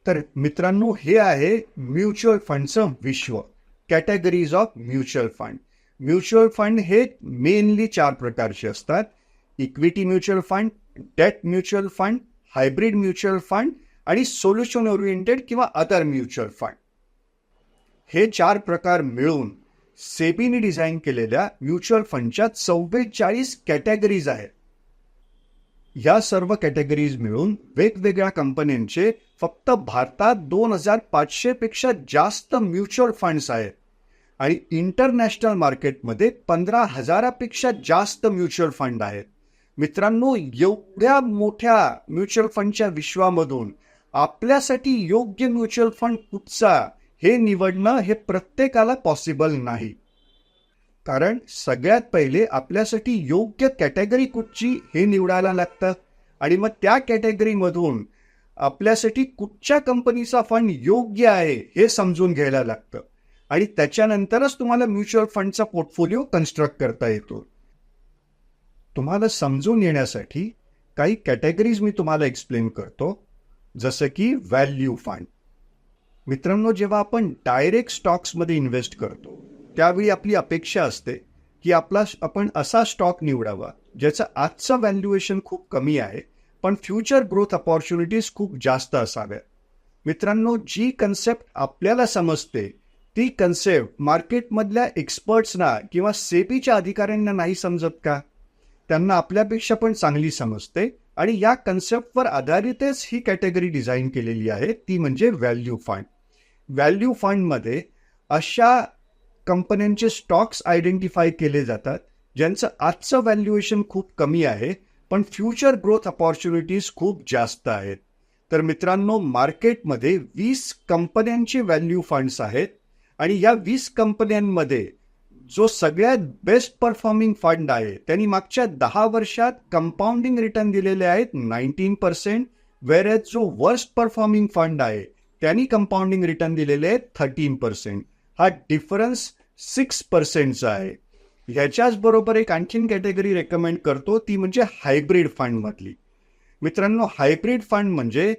तर मित्रांनो, हे आहे म्युच्युअल फंडचं विश्व. Categories of mutual fund. Mutual fund हे मेनली 4 प्रकारचे असतात: equity mutual fund, date mutual fund, hybrid mutual fund आणि सोल्युशन ओरिएंटेड किंवा अदर म्युच्युअल फंड. हे 4 प्रकार मिळून सेबीने डिझाईन केलेल्या म्युच्युअल फंडच्या 44 कॅटेगरीज आहेत. या सर्व कॅटेगरीज मिळून वेगवेगळ्या कंपन्यांचे फक्त भारतात 2500 पेक्षा जास्त म्युच्युअल फंड्स आहेत आणि इंटरनॅशनल मार्केटमध्ये 15,000 पेक्षा जास्त म्युच्युअल फंड आहेत. मित्रांनो, एवढ्या मोठ्या म्युच्युअल फंडच्या विश्वामधून आपल्यासाठी योग्य म्युच्युअल फंड कुठचा हे निवडणं हे प्रत्येकाला पॉसिबल नाही. कारण सगळ्यात पहिले आपल्यासाठी योग्य कॅटेगरी कुठची हे निवडायला लागतं आणि मग त्या कॅटेगरीमधून आपल्यासाठी कुठच्या कंपनीचा फंड योग्य आहे हे समजून घ्यायला लागतं आणि त्याच्यानंतरच तुम्हाला म्युच्युअल फंडचा पोर्टफोलिओ कन्स्ट्रक्ट करता येतो. तुम्हाला समजून येण्यासाठी काही कॅटेगरीज मी तुम्हाला एक्सप्लेन करतो, जसं की व्हॅल्यू फंड. मित्रांनो, जेव्हा आपण डायरेक्ट स्टॉक्समध्ये इन्व्हेस्ट करतो त्यावेळी आपली अपेक्षा असते की आपण असा स्टॉक निवडावा ज्याचं आजचं व्हॅल्युएशन खूप कमी आहे पण फ्युचर ग्रोथ अपॉर्च्युनिटीज खूप जास्त असाव्या. मित्रांनो, जी कन्सेप्ट आपल्याला समजते ती कन्सेप्ट मार्केटमधल्या एक्सपर्ट्सना किंवा सेबीच्या अधिकाऱ्यांना नाही समजत का? त्यांना आपल्यापेक्षा पण चांगली समजते आणि या कन्सेप्टवर आधारितच ही कॅटेगरी डिझाईन केलेली आहे, ती म्हणजे व्हॅल्यू फंड. व्हॅल्यू फंडमध्ये अशा कंपन्यांचे स्टॉक्स आयडेंटिफाय केले जातात ज्यांचं आजचं व्हॅल्युएशन खूप कमी आहे पण फ्युचर ग्रोथ अपॉर्च्युनिटीज खूप जास्त आहेत. तर मित्रांनो, मार्केटमध्ये 20 कंपन्यांचे व्हॅल्यू फंड्स आहेत आणि या 20 कंपन्यांमध्ये जो सगळ्यात बेस्ट परफॉर्मिंग फंड आहे त्यांनी मागच्या 10 वर्षात कंपाऊंडिंग रिटर्न दिलेले आहेत 19%, वेअरएज जो वर्स्ट परफॉर्मिंग फंड आहे त्यांनी कंपाऊंडिंग रिटर्न दिलेले आहेत 13%. हा डिफरन्स 6%चा आहे. ह्याच्याच बरोबर एक आणखीन कॅटेगरी रेकमेंड करतो, ती म्हणजे हायब्रिड फंड मधली. मित्रांनो, हायब्रिड फंड म्हणजे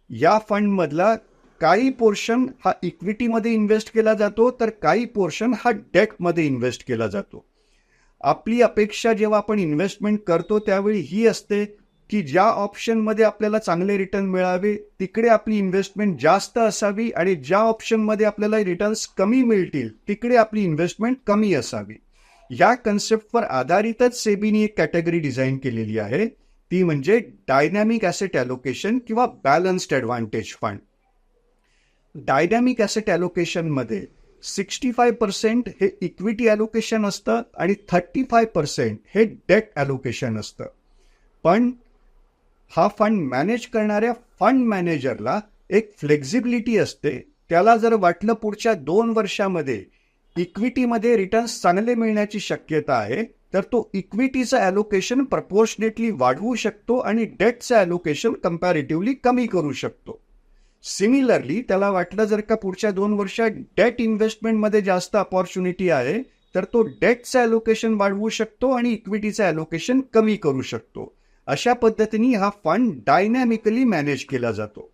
या फंडमधला काही पोर्शन हा इक्विटीमध्ये इन्व्हेस्ट केला जातो तर काही पोर्शन हा डेटमध्ये इन्व्हेस्ट केला जातो. आपली अपेक्षा जेव्हा आपण इन्व्हेस्टमेंट करतो त्यावेळी ही असते की ज्या ऑप्शनमध्ये आपल्याला चांगले रिटर्न मिळावे तिकडे आपली इन्व्हेस्टमेंट जास्त असावी आणि ज्या ऑप्शनमध्ये आपल्याला रिटर्न्स कमी मिळतील तिकडे आपली इन्व्हेस्टमेंट कमी असावी. या कन्सेप्टवर आधारितच सेबीने एक कॅटेगरी डिझाईन केलेली आहे, ती म्हणजे डायनॅमिक ॲसेट ॲलोकेशन किंवा balanced advantage fund. Dynamic asset ॲलोकेशनमध्ये 65% हे इक्विटी ॲलोकेशन असतं आणि 35% हे डेट ॲलोकेशन असतं. पण हा फंड मॅनेज करणाऱ्या फंड मॅनेजरला एक फ्लेक्झिबिलिटी असते. त्याला जर वाटलं पुढच्या 2 वर्षामध्ये इक्विटीमध्ये रिटर्न्स चांगले मिळण्याची शक्यता आहे तर तो इक्विटीचं ॲलोकेशन प्रपोर्शनेटली वाढवू शकतो आणि डेटचं ॲलोकेशन कंपॅरेटिव्हली कमी करू शकतो. सिमिलरली त्याला वाटलं जर का पुढच्या 2 वर्षात डेट इन्व्हेस्टमेंटमध्ये जास्त अपॉर्च्युनिटी आहे तर तो डेटचं ॲलोकेशन वाढवू शकतो आणि इक्विटीचं ॲलोकेशन कमी करू शकतो. अशा पद्धतीने हा फंड डायनॅमिकली मॅनेज केला जातो.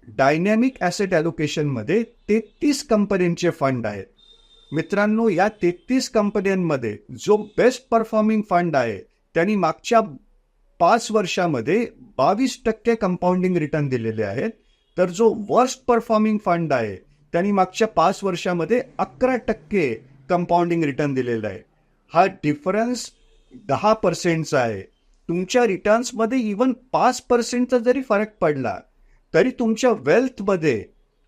डायनॅमिक ॲसेट ॲलोकेशनमध्ये 33 कंपन्यांचे फंड आहेत. मित्रांनो, या 33 कंपन्यांमध्ये जो बेस्ट परफॉर्मिंग फंड आहे त्यांनी मागच्या 5 वर्षामध्ये 22% कंपाऊंडिंग रिटर्न दिलेले आहेत, तर जो वर्स्ट परफॉर्मिंग फंड आहे त्यांनी मागच्या 5 वर्षामध्ये 11% कंपाऊंडिंग रिटर्न दिलेला आहे. हा डिफरन्स 10%चा आहे. तुमच्या रिटर्न्समध्ये इव्हन 5%चा जरी फरक पडला तरी तुमच्या वेल्थमध्ये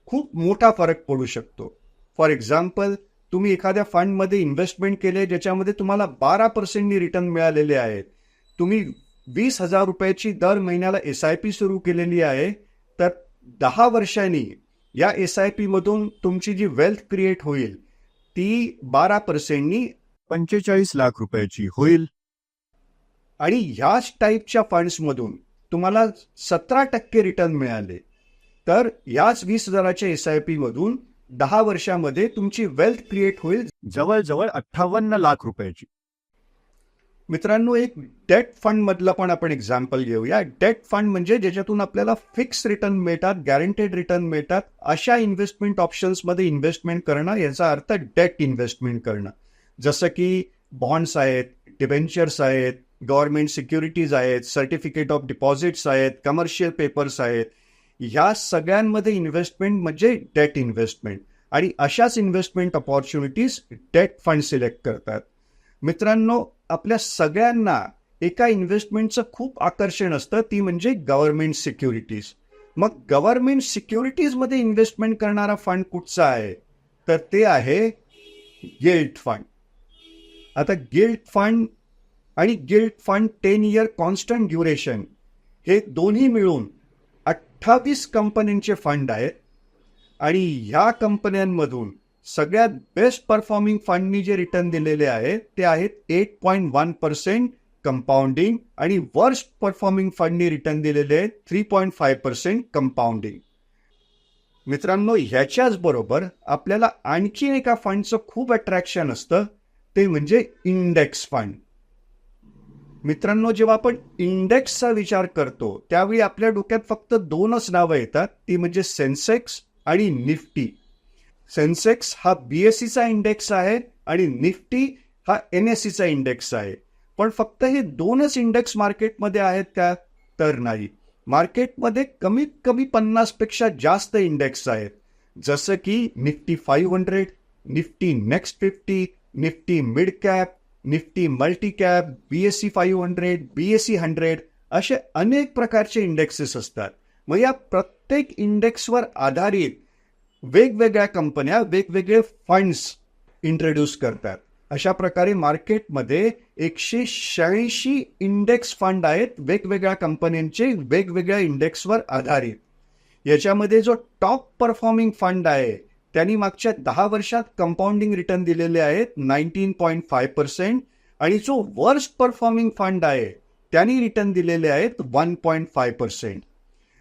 खूप मोठा फरक पडू शकतो. फॉर एक्झाम्पल, तुम्ही एखाद्या फंडमध्ये इन्व्हेस्टमेंट केले ज्याच्यामध्ये तुम्हाला 12% रिटर्न मिळालेले आहेत, तुम्ही 20,000 रुपयाची दर महिन्याला SIP सुरू केलेली आहे, तर 10 वर्षांनी या SIP मधून तुमची जी वेल्थ क्रिएट होईल ती 12%नी 45 लाख रुपयाची होईल. आणि ह्याच टाईपच्या फंड्समधून तुम्हाला 17% रिटर्न मिळाले तर याच 20,000च्या SIP मधून 10 वर्षामध्ये तुमची वेल्थ क्रिएट होईल जवळजवळ 58 लाख रुपयाची. मित्रांनो, एक डेट फंड मधलं पण आपण एक्झाम्पल घेऊया. डेट फंड म्हणजे ज्याच्यातून आपल्याला फिक्स रिटर्न मिळतात, गॅरंटेड रिटर्न मिळतात, अशा इन्व्हेस्टमेंट ऑप्शन्समध्ये इन्व्हेस्टमेंट करणं, याचा अर्थ डेट इन्व्हेस्टमेंट करणं. जसं की बॉन्ड्स आहेत, डिबेंचर्स आहेत, गव्हर्नमेंट सिक्युरिटीज आहेत, सर्टिफिकेट ऑफ डिपॉझिट्स आहेत, कमर्शियल पेपर्स आहेत. ह्या सगळ्यांमध्ये इन्व्हेस्टमेंट म्हणजे डेट इन्व्हेस्टमेंट, आणि अशाच investment opportunities debt fund select करतात. मित्रांनो, आपल्या सगळ्यांना एका इन्व्हेस्टमेंटचं खूप आकर्षण असतं, ती म्हणजे गव्हर्नमेंट सिक्युरिटीज. मग गव्हर्नमेंट सिक्युरिटीजमध्ये इन्व्हेस्टमेंट करणारा फंड कुठचा आहे? तर ते आहे गिल्ट फंड. आता गिल्ट फंड आणि guilt fund 10 year constant duration हे दोन्ही मिळून 28 कंपन्यांचे फंड आहेत, आणि ह्या कंपन्यांमधून सगळ्यात बेस्ट परफॉर्मिंग फंडनी जे रिटर्न दिलेले आहेत ते आहेत 8.1% कंपाऊंडिंग, आणि वर्स्ट परफॉर्मिंग फंडनी रिटर्न दिलेले आहेत 3.5% कंपाऊंडिंग. मित्रांनो, ह्याच्याच बरोबर आपल्याला आणखी एका फंडचं खूप अट्रॅक्शन असतं, ते म्हणजे इंडेक्स फंड. मित्रांनो, जेव्हा आपण इंडेक्सचा विचार करतो त्यावेळी आपल्या डोक्यात फक्त दोनच नावं येतात, ती म्हणजे सेन्सेक्स आणि निफ्टी. सेन्सेक्स हा BSEचा इंडेक्स आहे आणि निफ्टी हा NSEचा इंडेक्स आहे. पण फक्त हे दोनच इंडेक्स मार्केटमध्ये आहेत का? तर नाही. मार्केटमध्ये कमीत कमी 50 पेक्षा जास्त इंडेक्स आहेत, जसं की Nifty 500, Nifty next 50, Nifty mid cap, Nifty multi cap, BSE 500, BSE 100, असे अनेक प्रकारचे इंडेक्सेस असतात. मग या प्रत्येक इंडेक्सवर आधारित वेगवेगळ्या कंपन्या वेगवेगळे फंड्स इंट्रोड्यूस करतात. अशा प्रकारे मार्केटमध्ये 186 इंडेक्स फंड आहेत, वेगवेगळ्या कंपन्यांचे वेगवेगळ्या इंडेक्सवर आधारित. याच्यामध्ये जो टॉप परफॉर्मिंग फंड आहे त्यांनी मागच्या 10 वर्षात कंपाऊंडिंग रिटर्न दिलेले आहेत 19.5%, आणि जो वर्स्ट परफॉर्मिंग फंड आहे त्यांनी रिटर्न दिलेले आहेत 1.5%.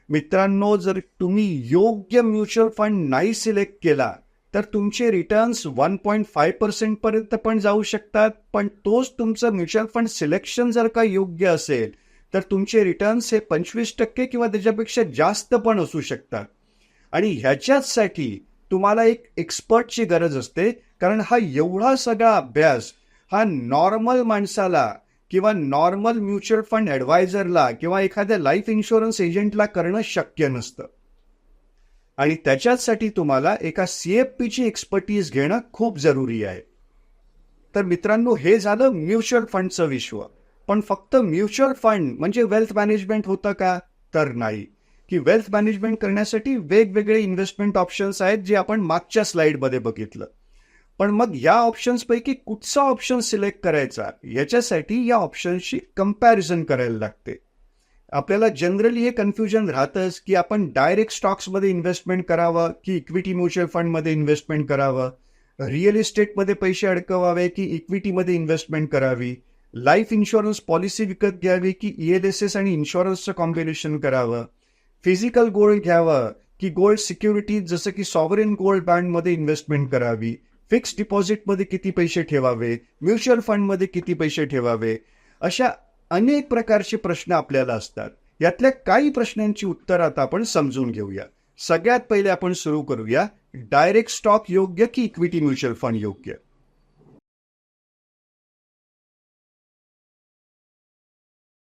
मित्रांनो, जर तुम्ही योग्य म्युच्युअल फंड नाही सिलेक्ट केला तर तुमचे रिटर्न्स 1.5% पर्यंत पण जाऊ शकतात, पण तोच तुमचं म्युच्युअल फंड सिलेक्शन जर का योग्य असेल तर तुमचे रिटर्न्स हे 25% किंवा त्याच्यापेक्षा जास्त पण असू शकतात. आणि ह्याच्याचसाठी तुम्हाला एक एक्सपर्टची गरज असते, कारण हा एवढा सगळा अभ्यास हा नॉर्मल माणसाला किंवा नॉर्मल म्युच्युअल फंड ॲडवायझरला किंवा एखाद्या लाईफ इन्शुरन्स एजंटला करणं शक्य नसतं. आणि त्याच्यासाठी तुम्हाला एका CFPची एक्सपर्टीज घेणं खूप जरुरी आहे. तर मित्रांनो, हे झालं म्युच्युअल फंडचं विश्व. पण फक्त म्युच्युअल फंड म्हणजे वेल्थ मॅनेजमेंट होतं का? तर नाही. की वेल्थ मॅनेजमेंट करण्यासाठी वेगवेगळे इन्व्हेस्टमेंट ऑप्शन्स आहेत, जे आपण मागच्या स्लाइडमध्ये बघितलं. पण मग या ऑप्शन्सपैकी कुठचा ऑप्शन सिलेक्ट करायचा याच्यासाठी या ऑप्शन्सची कंपॅरिझन करायला लागते. आपल्याला जनरली हे कन्फ्युजन राहतंच की आपण डायरेक्ट स्टॉक्समध्ये इन्व्हेस्टमेंट करावं की इक्विटी म्युच्युअल फंडमध्ये इन्व्हेस्टमेंट करावं, रिअल इस्टेटमध्ये पैसे अडकवावे की इक्विटीमध्ये इन्व्हेस्टमेंट करावी, लाईफ इन्शुरन्स पॉलिसी विकत घ्यावी की ELSS आणि इन्शुरन्सचं कॉम्बिनेशन करावं, फिजिकल गोल्ड घ्यावं की गोल्ड सिक्युरिटीज जसं की सॉव्हरेन गोल्ड बॉन्डमध्ये इन्व्हेस्टमेंट करावी, फिक्स्ड डिपॉझिटमध्ये किती पैसे ठेवावे, म्युच्युअल फंडमध्ये किती पैसे ठेवावे, अशा अनेक प्रकारचे प्रश्न आपल्याला असतात. यातल्या काही प्रश्नांची उत्तर आता आपण समजून घेऊया. सगळ्यात पहिले आपण सुरू करूया, डायरेक्ट स्टॉक योग्य की इक्विटी म्युच्युअल फंड योग्य.